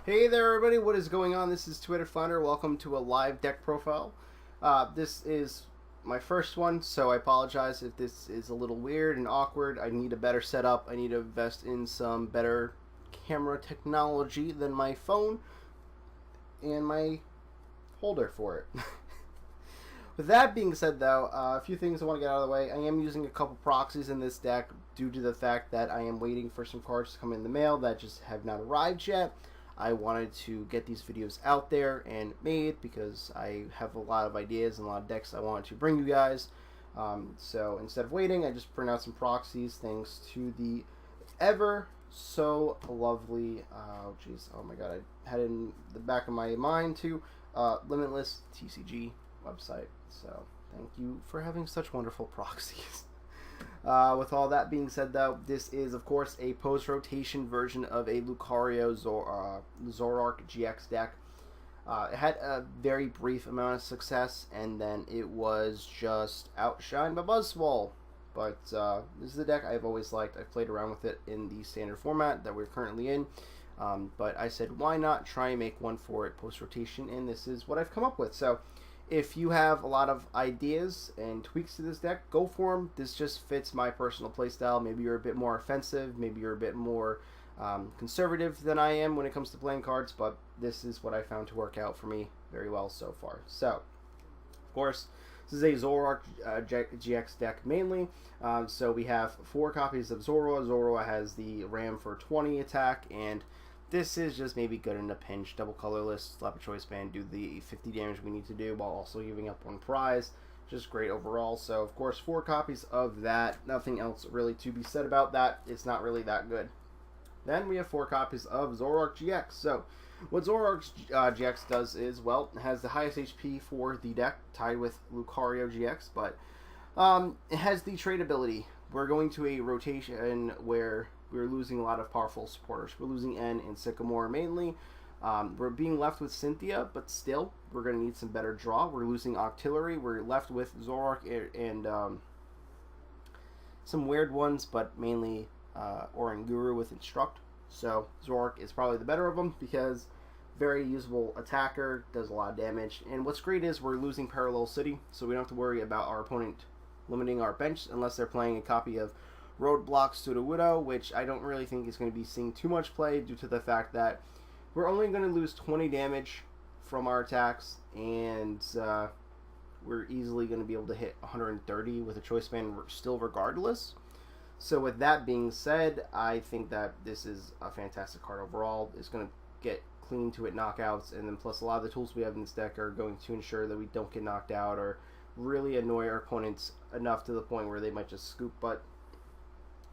Hey there everybody, what is going on? This is TwoHeadedFlounder. Welcome to a live deck profile. This is my first one, so I apologize if this is a little weird and awkward. I need a better setup. I need to invest in some better camera technology than my phone and my holder for it. With that being said though, a few things I want to get out of the way. I am using a couple proxies in this deck due to the fact that I am waiting for some cards to come in the mail that just have not arrived yet. I wanted to get these videos out there and made because I have a lot of ideas and a lot of decks I want to bring you guys. So instead of waiting, I just print out some proxies thanks to the ever so lovely, oh my god, I had it in the back of my mind too, Limitless TCG website. So thank you for having such wonderful proxies. With all that being said, though, this is, of course, a post-rotation version of a Zoroark-gx deck. It had a very brief amount of success, and then it was just outshined by Buzzwole. But this is a deck I've always liked. I've played around with it in the standard format that we're currently in. But I said, why not try and make one for it post-rotation, and this is what I've come up with. So if you have a lot of ideas and tweaks to this deck, go for them. This just fits my personal playstyle. Maybe you're a bit more offensive. Maybe you're a bit more conservative than I am when it comes to playing cards. But this is what I found to work out for me very well so far. So, of course, this is a Zoroark-gx deck mainly. So we have 4 copies of Zoro. Zoro has the RAM for 20 attack, and this is just maybe good in a pinch. Double colorless, slap a choice band, do the 50 damage we need to do while also giving up 1 prize. Just great overall. So, of course, 4 copies of that. Nothing else really to be said about that. It's not really that good. Then we have 4 copies of Zoroark-gx. So, what Zoroark-gx does is, well, it has the highest HP for the deck, tied with lucario-gx, but it has the trade ability. We're going to a rotation where we're losing a lot of powerful supporters. We're losing N and Sycamore mainly. We're being left with Cynthia, but still, we're going to need some better draw. We're losing Octillery. We're left with Zoroark and some weird ones, but mainly Oranguru with Instruct. So Zoroark is probably the better of them because very usable attacker, does a lot of damage. And what's great is we're losing Parallel City, so we don't have to worry about our opponent limiting our bench unless they're playing a copy of Roadblock Sudowoodo, which I don't really think is going to be seeing too much play due to the fact that we're only going to lose 20 damage from our attacks, and we're easily going to be able to hit 130 with a choice band still regardless. So with that being said, I think that this is a fantastic card overall. It's going to get clean to it knockouts, and then plus a lot of the tools we have in this deck are going to ensure that we don't get knocked out or really annoy our opponents enough to the point where they might just scoop butt.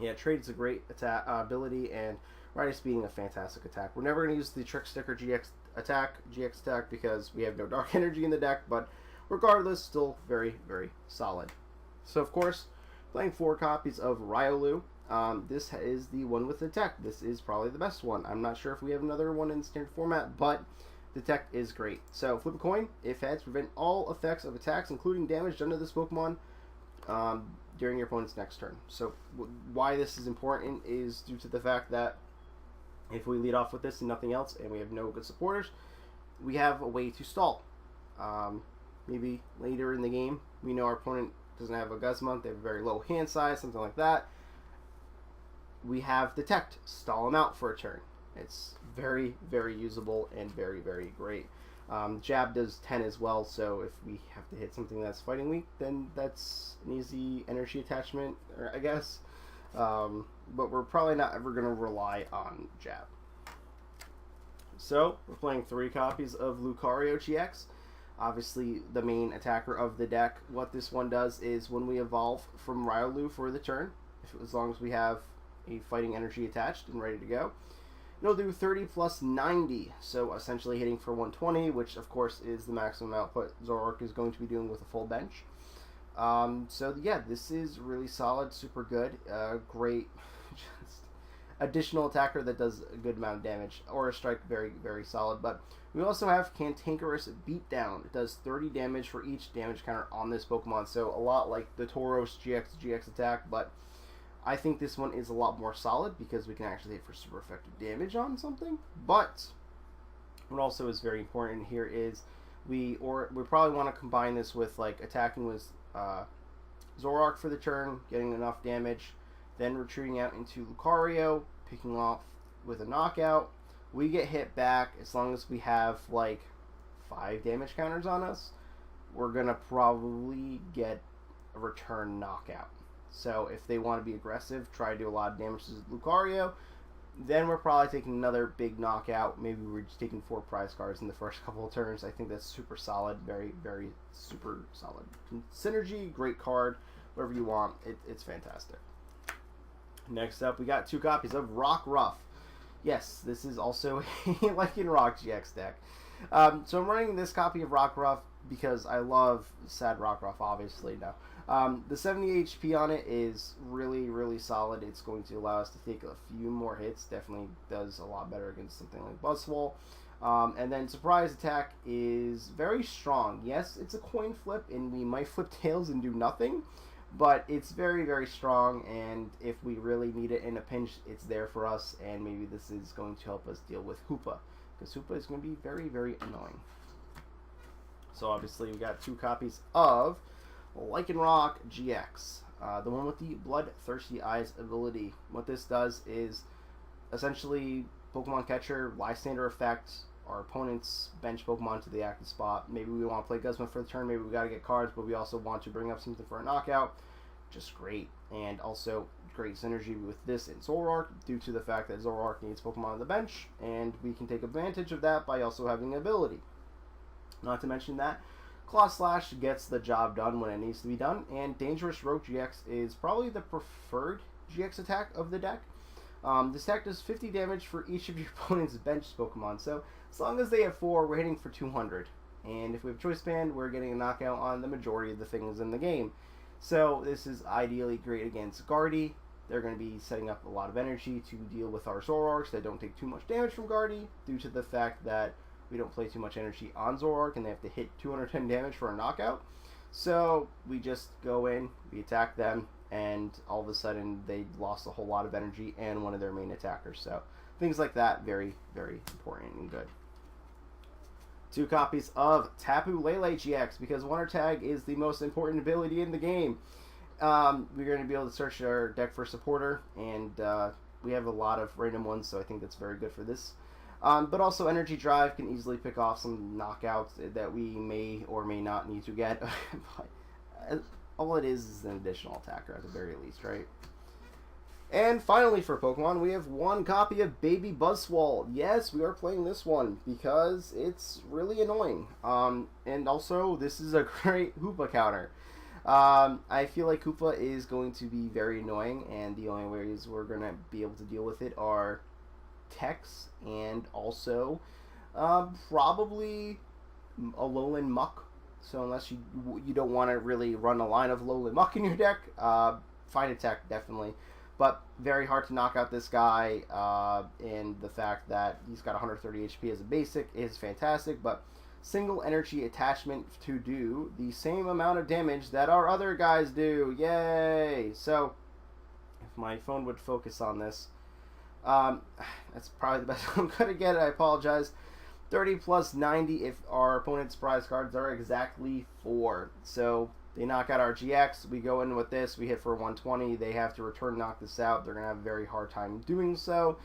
Yeah, trade is a great attack ability, and Rider being a fantastic attack. We're never going to use the Trick Sticker GX attack because we have no Dark Energy in the deck, but regardless, still very, very solid. So, of course, playing 4 copies of riolu. This is the one with the tech. This is probably the best one. I'm not sure if we have another one in standard format, but the tech is great. So, flip a coin. If heads, prevent all effects of attacks, including damage done to this Pokemon, during your opponent's next turn. So why this is important is due to the fact that if we lead off with this and nothing else and we have no good supporters, we have a way to stall. Maybe later in the game we know our opponent doesn't have a Guzma, they have a very low hand size, something like that. We have Detect, stall them out for a turn. It's very, very usable and very, very great. Jab does 10 as well, so if we have to hit something that's fighting weak, then that's an easy energy attachment, I guess. But we're probably not ever going to rely on Jab. So, we're playing 3 copies of Lucario-gx. Obviously, the main attacker of the deck. What this one does is when we evolve from Riolu for the turn, as long as we have a fighting energy attached and ready to go, it'll do 30 plus 90, so essentially hitting for 120, which of course is the maximum output Zoroark is going to be doing with a full bench. So yeah, this is really solid, super good, great, just additional attacker that does a good amount of damage. Aura Strike, very, very solid. But we also have Cantankerous Beatdown. It does 30 damage for each damage counter on this Pokemon, so a lot like the Tauros GX attack, but I think this one is a lot more solid because we can actually hit for super effective damage on something. But What also is very important here is we probably want to combine this with like attacking with Zoroark for the turn, getting enough damage, then retreating out into Lucario, picking off with a knockout. We get hit back as long as we have like 5 damage counters on us. We're gonna probably get a return knockout. So if they want to be aggressive, try to do a lot of damage to Lucario, then we're probably taking another big knockout. Maybe we're just taking 4 prize cards in the first couple of turns. I think that's super solid, very, very super solid. Synergy, great card, whatever you want. It's fantastic. Next up, we got 2 copies of Rockruff. Yes, this is also a Oranguru-gx deck. So I'm running this copy of Rockruff because I love Sad Rockruff, obviously. No. The 70 HP on it is really, really solid. It's going to allow us to take a few more hits. Definitely does a lot better against something like Buzzwole. And then Surprise Attack is very strong. Yes, it's a coin flip, and we might flip tails and do nothing. But it's very, very strong, and if we really need it in a pinch, it's there for us, and maybe this is going to help us deal with Hoopa, because Hoopa is going to be very, very annoying. So obviously we got 2 copies of Lycanroc-gx, the one with the Bloodthirsty Eyes ability. What this does is essentially Pokemon Catcher, Lysander effect, our opponent's bench Pokemon to the active spot. Maybe we want to play Guzma for the turn, maybe we got to get cards, but we also want to bring up something for a knockout. Just great. And also great synergy with this and Zoroark, due to the fact that Zoroark needs Pokemon on the bench, and we can take advantage of that by also having an ability. Not to mention that Claw Slash gets the job done when it needs to be done, and Dangerous Rogue-gx is probably the preferred GX attack of the deck. This attack does 50 damage for each of your opponent's bench Pokemon, so as long as they have 4, we're hitting for 200. And if we have Choice Band, we're getting a knockout on the majority of the things in the game. So this is ideally great against Guardy. They're going to be setting up a lot of energy to deal with our Zoroarks that don't take too much damage from Guardy, due to the fact that we don't play too much energy on Zoroark and they have to hit 210 damage for a knockout. So we just go in, we attack them, and all of a sudden they lost a whole lot of energy and one of their main attackers. So things like that, very, very important and good. 2 copies of Tapu Lele-gx, because Wonder Tag is the most important ability in the game. We're going to be able to search our deck for supporter, and we have a lot of random ones, so I think that's very good for this. But also Energy Drive can easily pick off some knockouts that we may or may not need to get. But all it is an additional attacker at the very least, right? And finally for Pokemon, we have 1 copy of Baby Buzzwole. Yes, we are playing this one because it's really annoying. And also, this is a great Hoopa counter. I feel like Hoopa is going to be very annoying, and the only ways we're going to be able to deal with it are Tex, and also probably a Alolan Muck. So unless you don't want to really run a line of Alolan Muck in your deck, Fine Attack definitely. But very hard to knock out this guy, and the fact that he's got 130 HP as a basic is fantastic, but single energy attachment to do the same amount of damage that our other guys do. Yay! So if my phone would focus on this, that's probably the best I'm going to get. I apologize. 30 plus 90 if our opponent's prize cards are exactly 4. So they knock out our GX. We go in with this. We hit for 120. They have to return knock this out. They're going to have a very hard time doing so.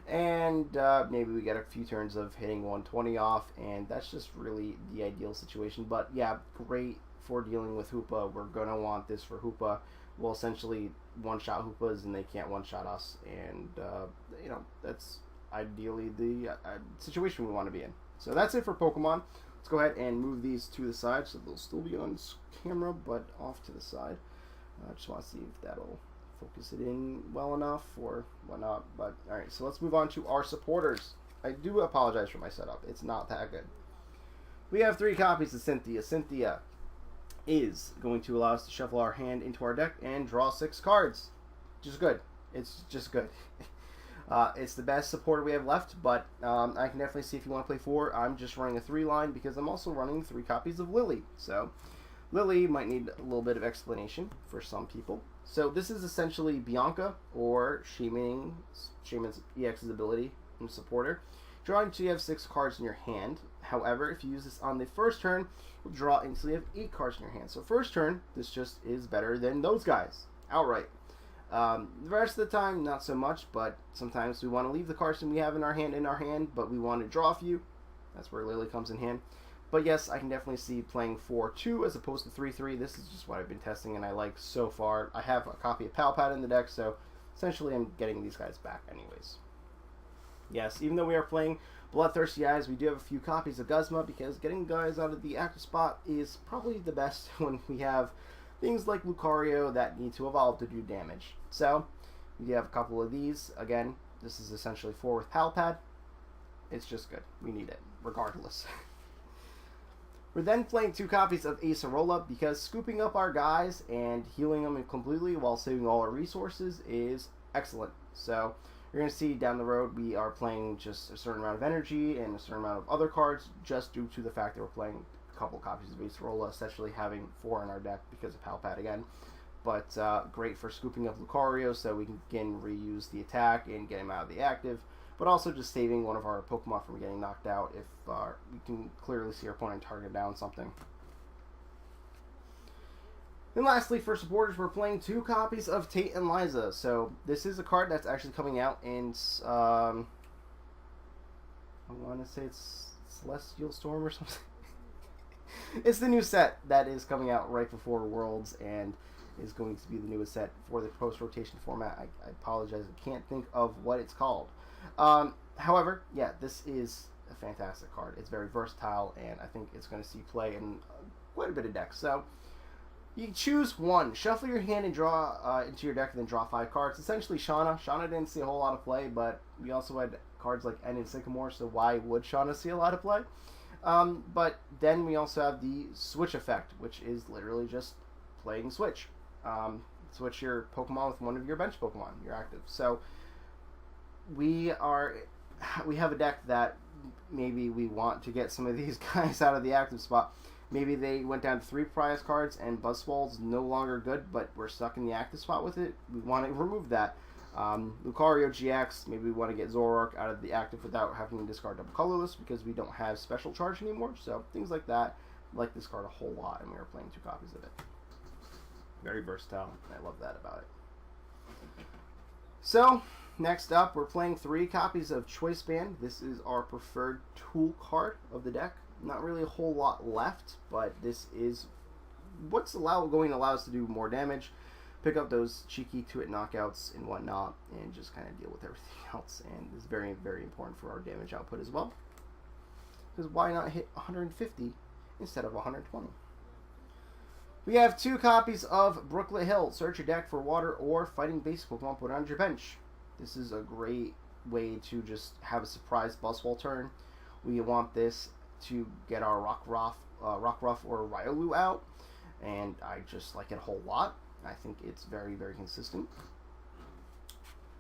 And maybe we get a few turns of hitting 120 off. And that's just really the ideal situation. But yeah, great for dealing with Hoopa. We're going to want this for Hoopa. We'll essentially one-shot Hoopas, and they can't one-shot us. And, you know, that's ideally the situation we want to be in. So that's it for Pokemon. Let's go ahead and move these to the side, so they'll still be on camera, but off to the side. I just want to see if that'll focus it in well enough or whatnot. But, alright, so let's move on to our supporters. I do apologize for my setup. It's not that good. We have 3 copies of Cynthia. Cynthia is going to allow us to shuffle our hand into our deck and draw 6 cards. Just good. It's just good. It's the best supporter we have left, but I can definitely see if you want to play 4. I'm just running a 3 line because I'm also running 3 copies of Lily. So Lily might need a little bit of explanation for some people. So this is essentially Bianca, or Shaman's EX's ability and supporter. Draw until you have 6 cards in your hand. However, if you use this on the first turn, you'll draw until you have 8 cards in your hand. So first turn, this just is better than those guys, outright. The rest of the time, not so much, but sometimes we want to leave the cards that we have in our hand, but we want to draw a few. That's where Lily comes in hand. But yes, I can definitely see playing 4-2 as opposed to 3-3. This is just what I've been testing and I like so far. I have a copy of Palpad in the deck, so essentially I'm getting these guys back anyways. Yes, even though we are playing Bloodthirsty Eyes, we do have a few copies of Guzma because getting guys out of the active spot is probably the best when we have things like Lucario that need to evolve to do damage. So, we have a couple of these. Again, this is essentially 4 with Palpad. It's just good. We need it, regardless. We're then playing 2 copies of Acerola because scooping up our guys and healing them completely while saving all our resources is excellent. So, you're going to see down the road we are playing just a certain amount of energy and a certain amount of other cards just due to the fact that we're playing a couple copies of Acerola, essentially having 4 in our deck because of Palpad again. But great for scooping up Lucario so we can again reuse the attack and get him out of the active. But also just saving one of our Pokemon from getting knocked out if we can clearly see our opponent target down something. And lastly, for supporters, we're playing 2 copies of Tate and Liza. So this is a card that's actually coming out in, I want to say it's Celestial Storm or something. It's the new set that is coming out right before Worlds and is going to be the newest set for the post-rotation format. I apologize, I can't think of what it's called. However, yeah, this is a fantastic card. It's very versatile, and I think it's going to see play in quite a bit of decks. So, you choose one. Shuffle your hand and draw into your deck, and then draw 5 cards. Essentially, Shauna. Shauna didn't see a whole lot of play, but we also had cards like N and Sycamore, so why would Shauna see a lot of play? But then we also have the Switch effect, which is literally just playing Switch. Switch your Pokemon with one of your bench Pokemon, your active. So, we have a deck that maybe we want to get some of these guys out of the active spot. Maybe they went down to 3 prize cards and Buzzwall's no longer good, but we're stuck in the active spot with it. We want to remove that. Lucario-gx, maybe we want to get Zoroark out of the active without having to discard double colorless because we don't have special charge anymore. So things like that. I like this card a whole lot, and we are playing 2 copies of it. Very versatile, and I love that about it. So, next up, we're playing 3 copies of Choice Band. This is our preferred tool card of the deck. Not really a whole lot left, but this is what's going to allow us to do more damage, pick up those cheeky 2-hit knockouts and whatnot, and just kind of deal with everything else. And this is very, very important for our damage output as well. Because why not hit 150 instead of 120? We have 2 copies of Brooklet Hill. Search your deck for water or fighting basic Pokemon, put it on your bench. This is a great way to just have a surprise Buzzwole turn. We want this to get our Rockruff or Riolu out, and I just like it a whole lot. I think it's very, very consistent.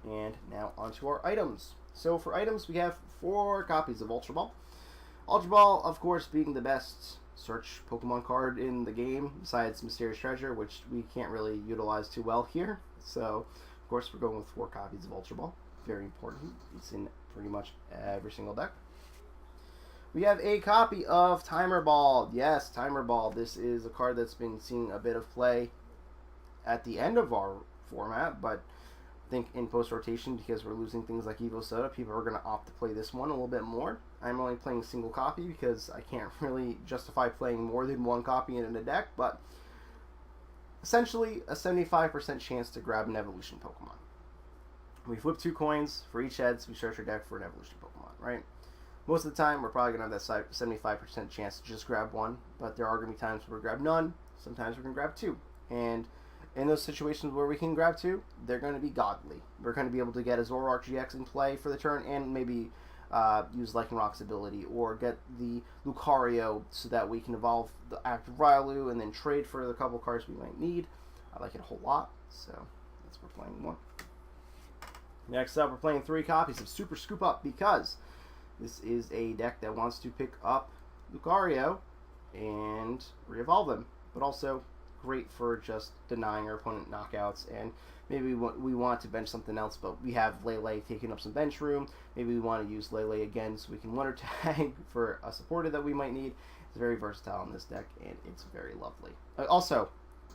And now onto our items. So for items, we have 4 copies of Ultra Ball. Ultra Ball, of course, being the best search Pokemon card in the game, besides Mysterious Treasure, which we can't really utilize too well here. So, of course, we're going with 4 copies of Ultra Ball. Very important. It's in pretty much every single deck. We have a copy of Timer Ball. Yes, Timer Ball. This is a card that's been seeing a bit of play at the end of our format, but I think in post-rotation, because we're losing things like Evo Soda, people are going to opt to play this one a little bit more. I'm only playing a single copy because I can't really justify playing more than 1 copy in a deck, but essentially a 75% chance to grab an evolution Pokemon. We flip 2 coins. For each heads, we search our deck for an evolution Pokemon, right? Most of the time, we're probably going to have that 75% chance to just grab 1, but there are going to be times where we grab none. Sometimes we're going to grab 2. And in those situations where we can grab 2, they're going to be godly. We're going to be able to get a Zoroark-gx in play for the turn and maybe use Lycanroc's ability or get the Lucario so that we can evolve the active Riolu and then trade for the couple cards we might need. I like it a whole lot, so that's what we're playing 1. Next up, we're playing 3 copies of Super Scoop Up because this is a deck that wants to pick up Lucario and re-evolve them, but also great for just denying our opponent knockouts, and maybe we want to bench something else, but we have Lele taking up some bench room. Maybe we want to use Lele again so we can wonder tag for a supporter that we might need. It's very versatile in this deck, and it's very lovely. Also,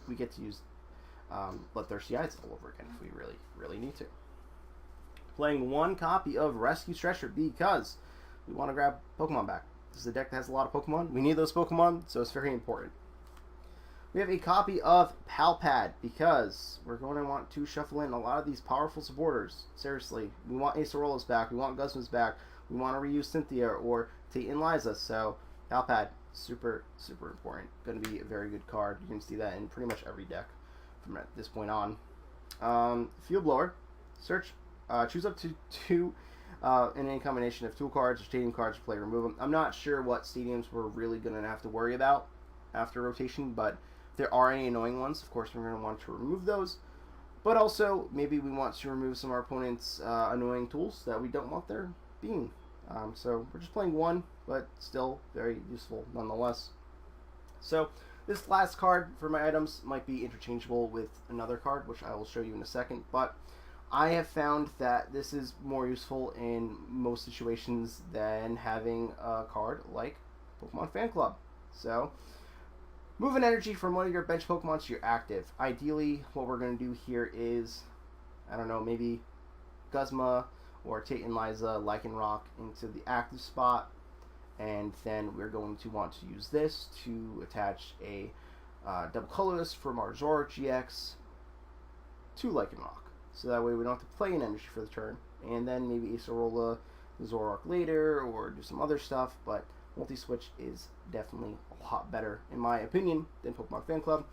we get to use Bloodthirsty Eyes all over again if we really need to. Playing one copy of Rescue Stretcher because we want to grab Pokemon back. This is a deck that has a lot of Pokemon. We need those Pokemon, so it's very important. We have a copy of Palpad because we're going to want to shuffle in a lot of these powerful supporters. Seriously, we want Acerolas back, we want Guzma's back, we want to reuse Cynthia or Tate and Liza, so Palpad, super important. Going to be a very good card. You can see that in pretty much every deck from this point on. Field Blower, search, choose up to two in any combination of tool cards or stadium cards to play, remove them. I'm not sure what stadiums we're really going to have to worry about after rotation, but if there are any annoying ones, of course we're going to want to remove those. But also, maybe we want to remove some of our opponent's annoying tools that we don't want there being. So we're just playing one, but still very useful nonetheless. So this last card for my items might be interchangeable with another card, which I will show you in a second, but I have found that this is more useful in most situations than having a card like Pokemon Fan Club. So, moving energy from one of your bench Pokemon to your active. Ideally, what we're going to do here is, I don't know, maybe Guzma or Tate and Liza, Lycanroc into the active spot, and then we're going to want to use this to attach a double colorless from our zoroark-gx to Lycanroc. So that way we don't have to play an energy for the turn, and then maybe Acerola Zoroark later, or do some other stuff, but multi-switch is definitely a lot better, in my opinion, than Pokemon Fan Club.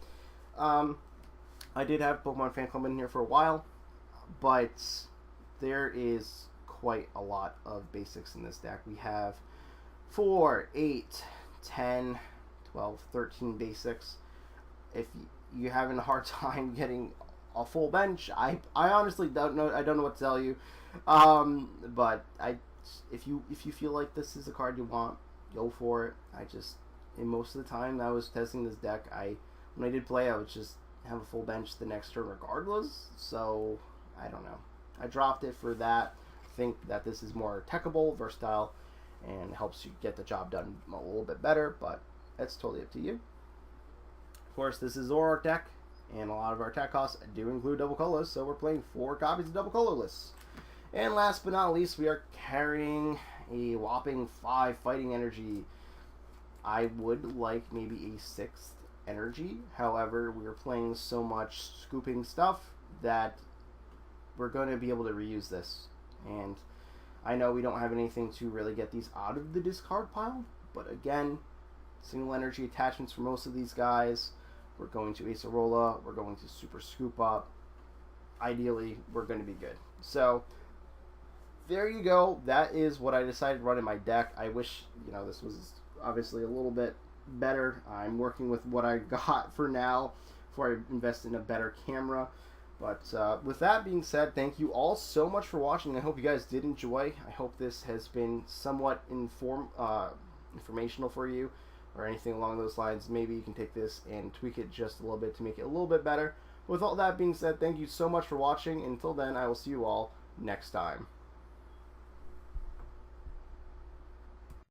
I did have Pokemon Fan Club in here for a while, but there is quite a lot of basics in this deck. We have 4, 8, 10, 12, 13 basics. If you're having a hard time getting a full bench, I honestly don't know. I don't know what to tell you. But if you feel like this is a card you want, go for it. And most of the time I was testing this deck, when I did play, I would just have a full bench the next turn regardless. So I don't know. I dropped it for that. I think that this is more techable, versatile, and helps you get the job done a little bit better. But that's totally up to you. Of course, this is Zoroark deck, and a lot of our attack costs do include double colorless, so we're playing 4 copies of double colorless. And last but not least, we are carrying a whopping 5 fighting energy. I would like maybe a 6th energy. However, we are playing so much scooping stuff that we're going to be able to reuse this. And I know we don't have anything to really get these out of the discard pile, but again, single energy attachments for most of these guys. We're going to Acerola, we're going to Super Scoop Up. Ideally, we're going to be good. So, there you go. That is what I decided to run in my deck. I wish, this was obviously a little bit better. I'm working with what I got for now before I invest in a better camera. But with that being said, thank you all so much for watching. I hope you guys did enjoy. I hope this has been somewhat informational for you, or anything along those lines. Maybe you can take this and tweak it just a little bit to make it a little bit better. With all that being said, thank you so much for watching. Until then, I will see you all next time.